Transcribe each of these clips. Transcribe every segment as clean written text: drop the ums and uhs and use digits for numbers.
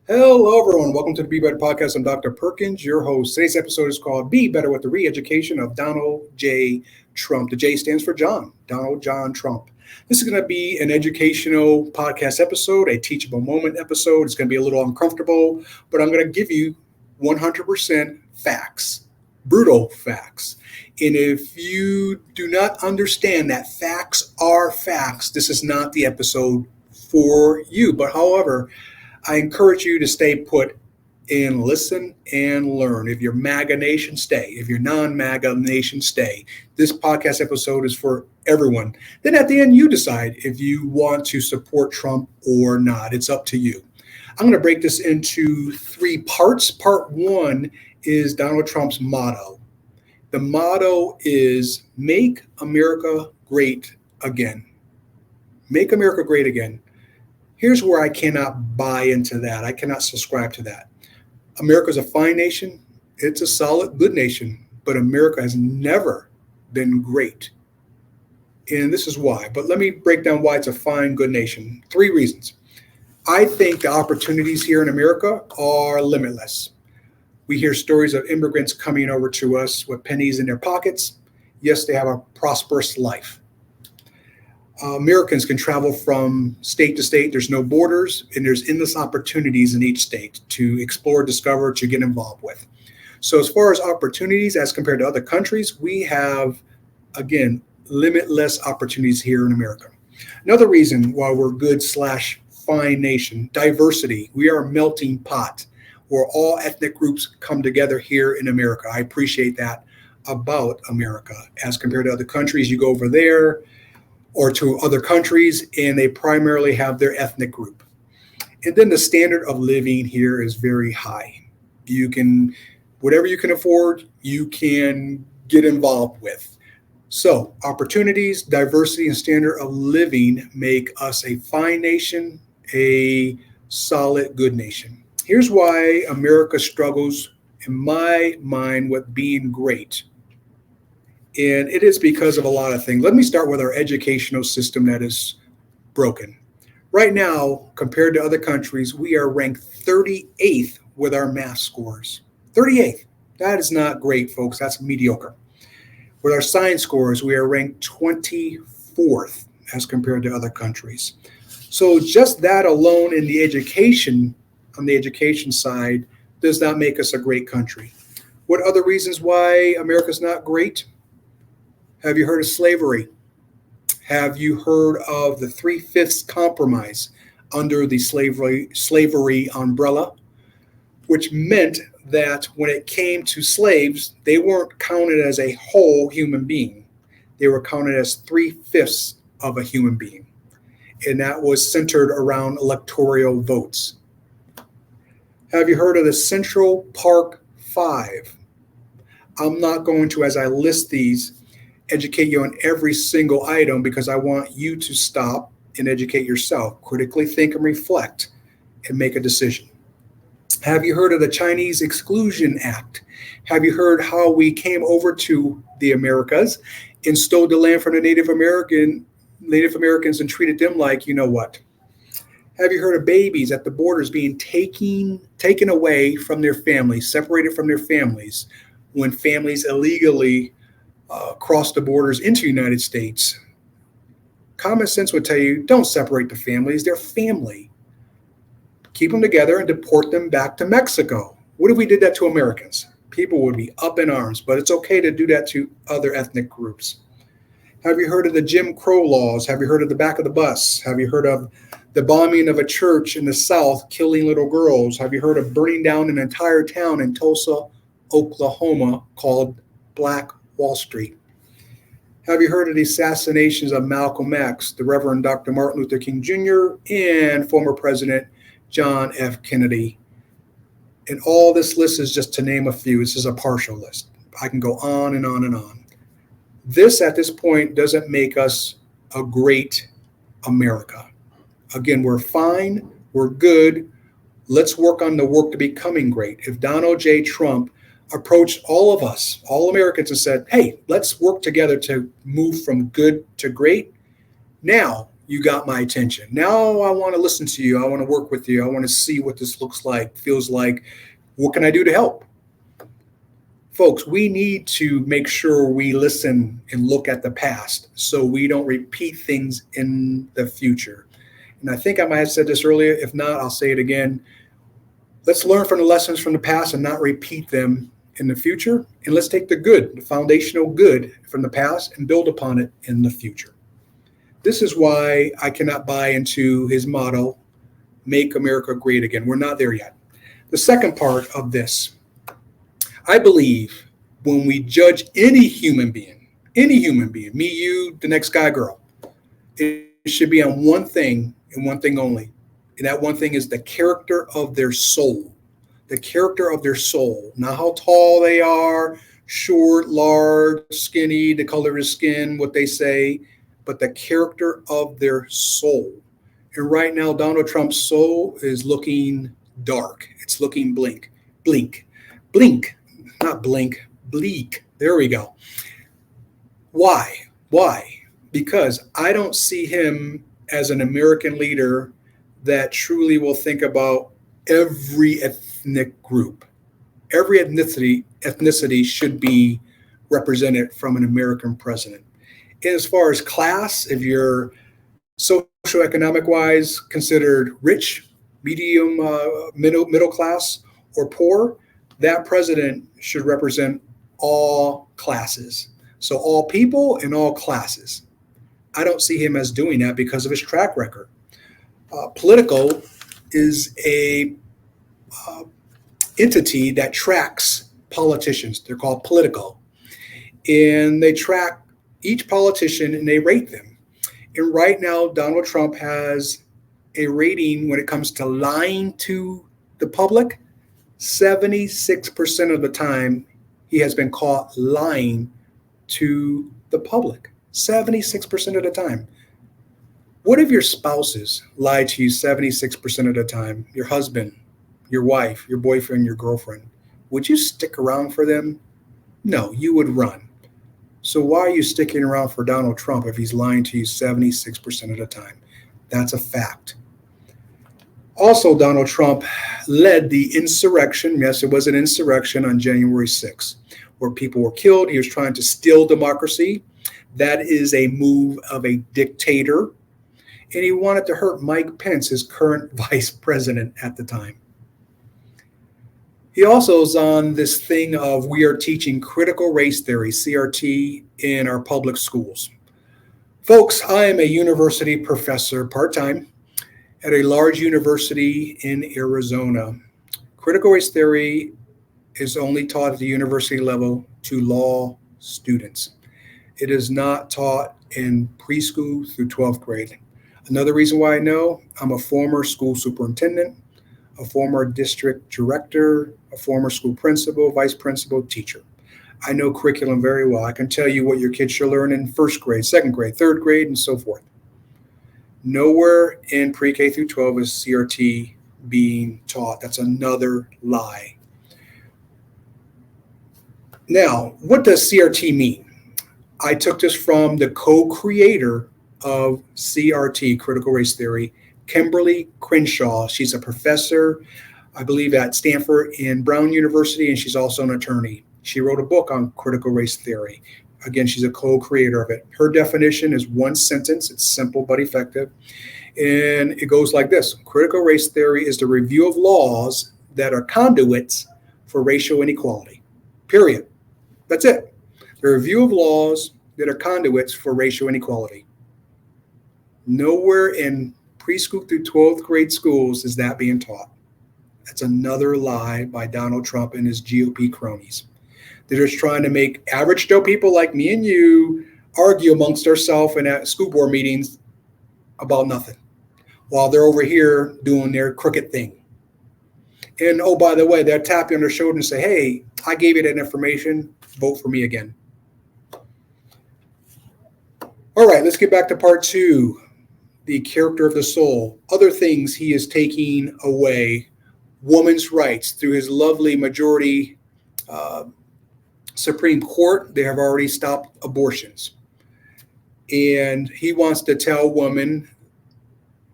Hello, everyone. Welcome to the Be Better Podcast. I'm Dr. Perkins, your host. Today's episode is called Be Better with the Re-Education of Donald J. Trump. The J stands for John, Donald John Trump. This is going to be an educational podcast episode, a teachable moment episode. It's going to be a little uncomfortable, but I'm going to give you 100% facts, brutal facts. And if you do not understand that facts are facts, this is not the episode for you. But however, I encourage you to stay put and listen and learn. If you're MAGA Nation, stay. If you're non-MAGA Nation, stay. This podcast episode is for everyone. Then at the end, you decide if you want to support Trump or not. It's up to you. I'm going to break this into three parts. Part one is Donald Trump's motto. The motto is Make America Great Again. Make America Great Again. Here's where I cannot buy into that. I cannot subscribe to that. America's a fine nation. It's a solid, good nation. But America has never been great. And this is why. But let me break down why it's a fine, good nation. Three reasons. I think the opportunities here in America are limitless. We hear stories of immigrants coming over to us with pennies in their pockets. Yes, they have a prosperous life. Americans can travel from state to state. There's no borders, and there's endless opportunities in each state to explore, discover, to get involved with. So as far as opportunities as compared to other countries, we have, again, limitless opportunities here in America. Another reason why we're good/fine nation, diversity. We are a melting pot where all ethnic groups come together here in America. I appreciate that about America. As compared to other countries, you go over there or to other countries, and they primarily have their ethnic group. And then the standard of living here is very high. You can, whatever you can afford, you can get involved with. So opportunities, diversity, and standard of living make us a fine nation, a solid, good nation. Here's why America struggles, in my mind, with being great. And it is because of a lot of things. Let me start with our educational system that is broken. Right now, compared to other countries, we are ranked 38th with our math scores. 38th. That is not great, folks. That's mediocre. With our science scores, we are ranked 24th as compared to other countries. So just that alone in the education, on the education side, does not make us a great country. What other reasons why America's not great? Have you heard of slavery? Have you heard of the 3/5 compromise under the slavery umbrella, which meant that when it came to slaves, they weren't counted as a whole human being. They were counted as 3/5 of a human being. And that was centered around electoral votes. Have you heard of the Central Park Five? I'm not going to, as I list these, educate you on every single item because I want you to stop and educate yourself, critically think and reflect, and make a decision. Have you heard of the Chinese Exclusion Act? Have you heard how we came over to the Americas and stole the land from the Native Americans and treated them like, you know what? Have you heard of babies at the borders being taken away from their families, separated from their families, when families illegally cross the borders into the United States? Common sense would tell you, don't separate the families. They're family. Keep them together and deport them back to Mexico. What if we did that to Americans? People would be up in arms, but it's okay to do that to other ethnic groups. Have you heard of the Jim Crow laws? Have you heard of the back of the bus? Have you heard of the bombing of a church in the South, killing little girls? Have you heard of burning down an entire town in Tulsa, Oklahoma, called Black Wall Street? Have you heard of the assassinations of Malcolm X, the Reverend Dr. Martin Luther King Jr., and former President John F. Kennedy? And all this list is just to name a few. This is a partial list. I can go on and on and on. This, at this point, doesn't make us a great America. Again, we're fine. We're good. Let's work on the work to becoming great. If Donald J. Trump approached all of us, all Americans, and said, hey, let's work together to move from good to great, now you got my attention. Now I want to listen to you. I want to work with you. I want to see what this looks like, feels like. What can I do to help? Folks, we need to make sure we listen and look at the past so we don't repeat things in the future. And I think I might have said this earlier. If not, I'll say it again. Let's learn from the lessons from the past and not repeat them in the future. And let's take the good, the foundational good from the past and build upon it in the future. This is why I cannot buy into his motto, make America great again. We're not there yet. The second part of this, I believe when we judge any human being, me, you, the next guy, girl, it should be on one thing and one thing only. And that one thing is the character of their soul. The character of their soul. Not how tall they are, short, large, skinny, the color of their skin, what they say, but the character of their soul. And right now, Donald Trump's soul is looking dark. It's looking blink, not blink, bleak. There we go. Why? Because I don't see him as an American leader that truly will think about every ethnic group. Every ethnicity should be represented from an American president. And as far as class, if you're socioeconomic wise considered rich, medium, middle class, or poor, that president should represent all classes. So all people and all classes. I don't see him as doing that because of his track record. Politico is a entity that tracks politicians. They're called Politico. And they track each politician and they rate them. And right now, Donald Trump has a rating when it comes to lying to the public. 76% of the time, he has been caught lying to the public. 76% of the time. What if your spouses lie to you 76% of the time? Your husband, your wife, your boyfriend, your girlfriend. Would you stick around for them? No, you would run. So why are you sticking around for Donald Trump if he's lying to you 76% of the time? That's a fact. Also, Donald Trump led the insurrection. Yes, it was an insurrection on January 6th, where people were killed. He was trying to steal democracy. That is a move of a dictator. And he wanted to hurt Mike Pence, his current vice president at the time. He also is on this thing of we are teaching critical race theory, CRT, in our public schools. Folks, I am a university professor part-time at a large university in Arizona. Critical race theory is only taught at the university level to law students. It is not taught in preschool through 12th grade. Another reason why I know, I'm a former school superintendent, a former district director, a former school principal, vice principal, teacher. I know curriculum very well. I can tell you what your kids should learn in first grade, second grade, third grade, and so forth. Nowhere in pre-K through 12 is CRT being taught. That's another lie. Now, what does CRT mean? I took this from the co-creator of CRT, critical race theory, Kimberly Crenshaw. She's a professor, I believe, at Stanford and Brown University, and she's also an attorney. She wrote a book on critical race theory. Again, she's a co-creator of it. Her definition is one sentence. It's simple but effective. And it goes like this. Critical race theory is the review of laws that are conduits for racial inequality. Period. That's it. The review of laws that are conduits for racial inequality. Nowhere in preschool through 12th grade schools is that being taught. That's another lie by Donald Trump and his GOP cronies. They're just trying to make average Joe people like me and you argue amongst ourselves and at school board meetings about nothing, while they're over here doing their crooked thing. And oh, by the way, they'll tap you on their shoulder and say, hey, I gave you that information. Vote for me again. All right, let's get back to part two. The character of the soul. Other things he is taking away. Women's rights through his lovely majority Supreme Court. They have already stopped abortions. And he wants to tell women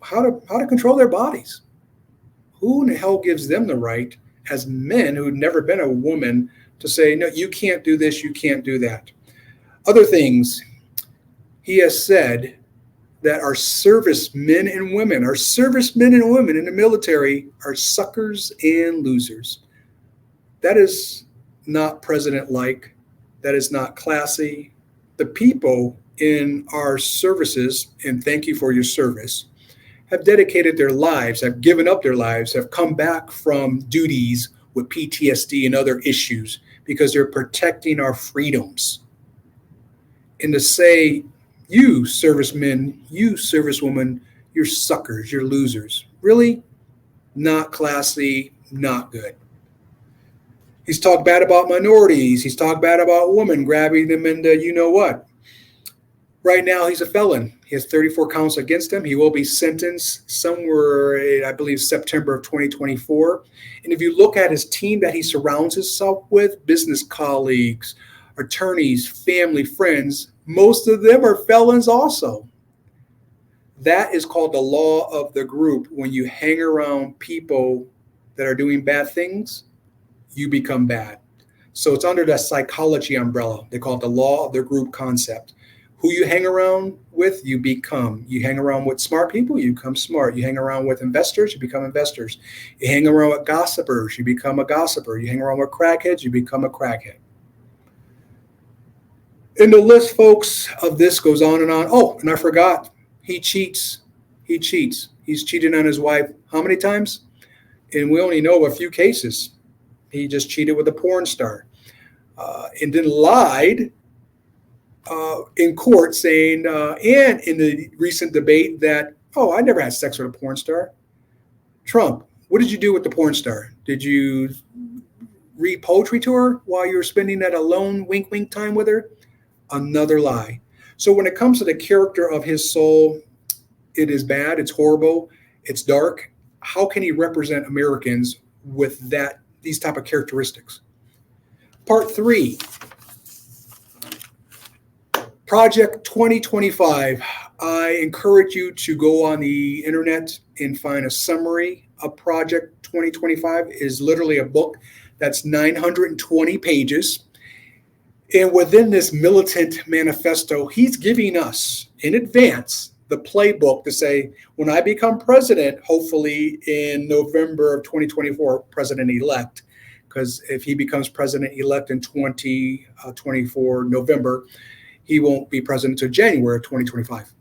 how to control their bodies. Who in the hell gives them the right as men who've never been a woman to say, no, you can't do this, you can't do that. Other things, he has said that our servicemen and women in the military are suckers and losers. That is not president-like. That is not classy. The people in our services, and thank you for your service, have dedicated their lives, have given up their lives, have come back from duties with PTSD and other issues because they're protecting our freedoms. And to say, you servicemen, you servicewomen, you're suckers, you're losers. Really? Not classy, not good. He's talked bad about minorities. He's talked bad about women, grabbing them into you know what. Right now, he's a felon. He has 34 counts against him. He will be sentenced somewhere in, I believe, September of 2024. And if you look at his team that he surrounds himself with, business colleagues, attorneys, family, friends, most of them are felons also. That is called the law of the group. When you hang around people that are doing bad things, you become bad. So it's under the psychology umbrella. They call it the law of the group concept. Who you hang around with, you become. You hang around with smart people, you become smart. You hang around with investors, you become investors. You hang around with gossipers, you become a gossiper. You hang around with crackheads, you become a crackhead. And the list, folks, of this goes on and on. Oh, and I forgot, he cheats. He cheats. He's cheated on his wife how many times? And we only know a few cases. He just cheated with a porn star and then lied in court saying, and in the recent debate that, oh, I never had sex with a porn star. Trump, what did you do with the porn star? Did you read poetry to her while you were spending that alone wink wink time with her? Another lie. So when it comes to the character of his soul, it is bad, it's horrible, it's dark. How can he represent Americans with these type of characteristics? Part 3. Project 2025. I encourage you to go on the internet and find a summary of Project 2025. It is literally a book that's 920 pages. And within this militant manifesto, he's giving us in advance the playbook to say, when I become president, hopefully in November of 2024, president-elect, because if he becomes president-elect in 2024 November, he won't be president until January of 2025.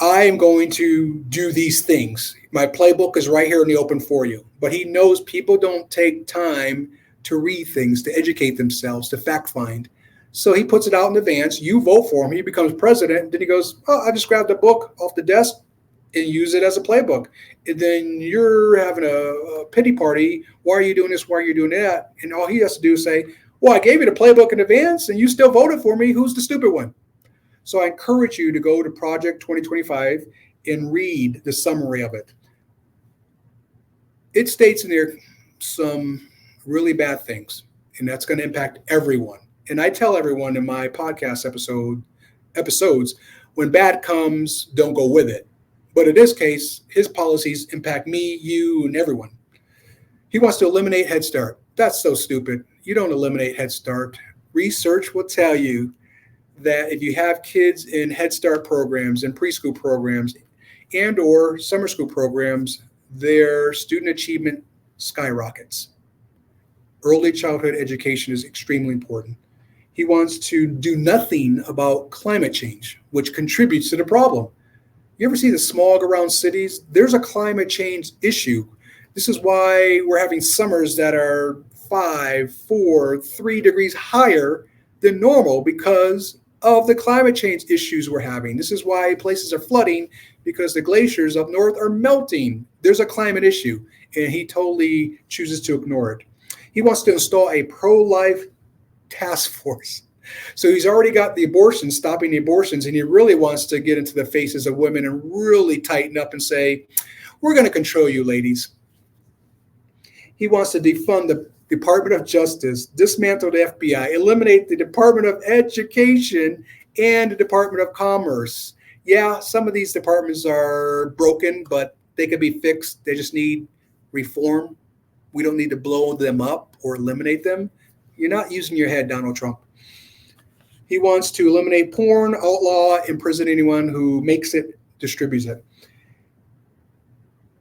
I am going to do these things. My playbook is right here in the open for you. But he knows people don't take time to read things, to educate themselves, to fact find. So he puts it out in advance. You vote for him. He becomes president. Then he goes, oh, I just grabbed a book off the desk and use it as a playbook. And then you're having a pity party. Why are you doing this? Why are you doing that? And all he has to do is say, well, I gave you the playbook in advance and you still voted for me. Who's the stupid one? So I encourage you to go to Project 2025 and read the summary of it. It states in there some really bad things, and that's going to impact everyone. And I tell everyone in my podcast episodes, when bad comes, don't go with it. But in this case, his policies impact me, you, and everyone. He wants to eliminate Head Start. That's so stupid. You don't eliminate Head Start. Research will tell you that if you have kids in Head Start programs and preschool programs and or summer school programs, their student achievement skyrockets. Early childhood education is extremely important. He wants to do nothing about climate change, which contributes to the problem. You ever see the smog around cities? There's a climate change issue. This is why we're having summers that are 5, 4, 3 degrees higher than normal because of the climate change issues we're having. This is why places are flooding, because the glaciers up north are melting. There's a climate issue, and he totally chooses to ignore it. He wants to install a pro-life task force. So he's already got the abortions, stopping the abortions, and he really wants to get into the faces of women and really tighten up and say, we're going to control you, ladies. He wants to defund the Department of Justice, dismantle the FBI, eliminate the Department of Education and the Department of Commerce. Yeah, some of these departments are broken, but they could be fixed. They just need reform. We don't need to blow them up or eliminate them. You're not using your head, Donald Trump. He wants to eliminate porn, outlaw, imprison anyone who makes it, distributes it.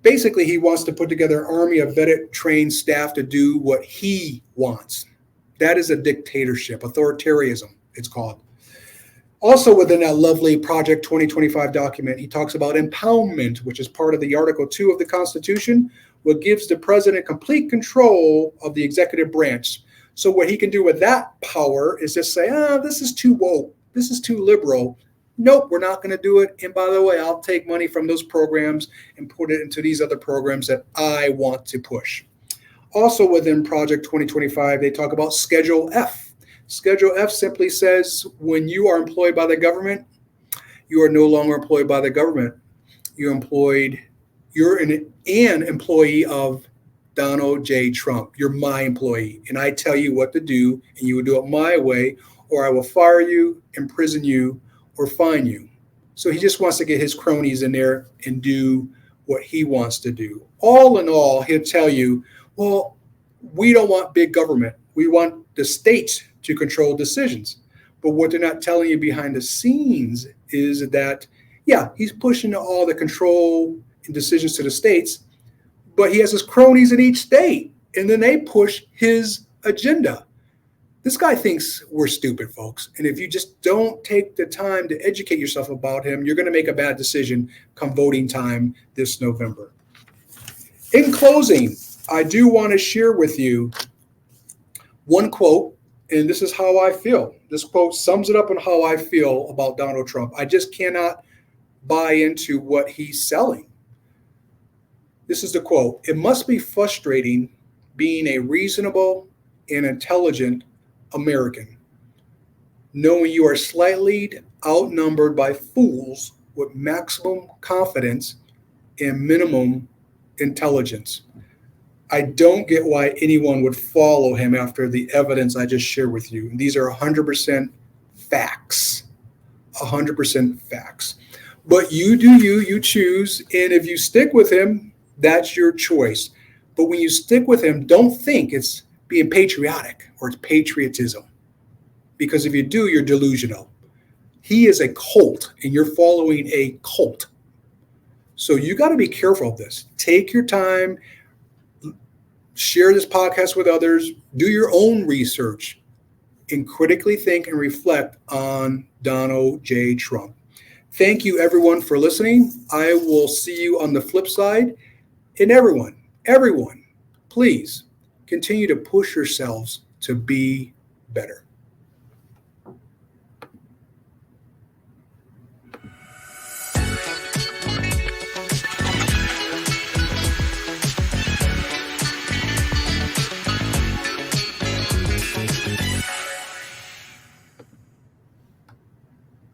Basically, he wants to put together an army of vetted, trained staff to do what he wants. That is a dictatorship, authoritarianism, it's called. Also within that lovely Project 2025 document, he talks about empowerment, which is part of the Article 2 of the Constitution, what gives the president complete control of the executive branch. So what he can do with that power is just say, this is too woke, this is too liberal. Nope, we're not going to do it. And by the way, I'll take money from those programs and put it into these other programs that I want to push. Also within Project 2025, they talk about Schedule F. Schedule F simply says when you are employed by the government, you are no longer employed by the government. You're an employee of Donald J. Trump. You're my employee, and I tell you what to do, and you will do it my way, or I will fire you, imprison you, or fine you. So he just wants to get his cronies in there and do what he wants to do. All in all, he'll tell you, well, we don't want big government. We want the states to control decisions. But what they're not telling you behind the scenes is that, yeah, he's pushing all the control and decisions to the states, but he has his cronies in each state, and then they push his agenda. This guy thinks we're stupid, folks. And if you just don't take the time to educate yourself about him, you're going to make a bad decision come voting time this November. In closing, I do want to share with you one quote, and this is how I feel. This quote sums it up on how I feel about Donald Trump. I just cannot buy into what he's selling. This is the quote. It must be frustrating being a reasonable and intelligent American, knowing you are slightly outnumbered by fools with maximum confidence and minimum intelligence. I don't get why anyone would follow him after the evidence I just shared with you. These are 100% facts. 100% facts. But you do you choose. And if you stick with him, that's your choice. But when you stick with him, don't think it's being patriotic or it's patriotism. Because if you do, you're delusional. He is a cult and you're following a cult. So you got to be careful of this. Take your time. Share this podcast with others. Do your own research and critically think and reflect on Donald J. Trump. Thank you, everyone, for listening. I will see you on the flip side. And everyone, please continue to push yourselves to be better.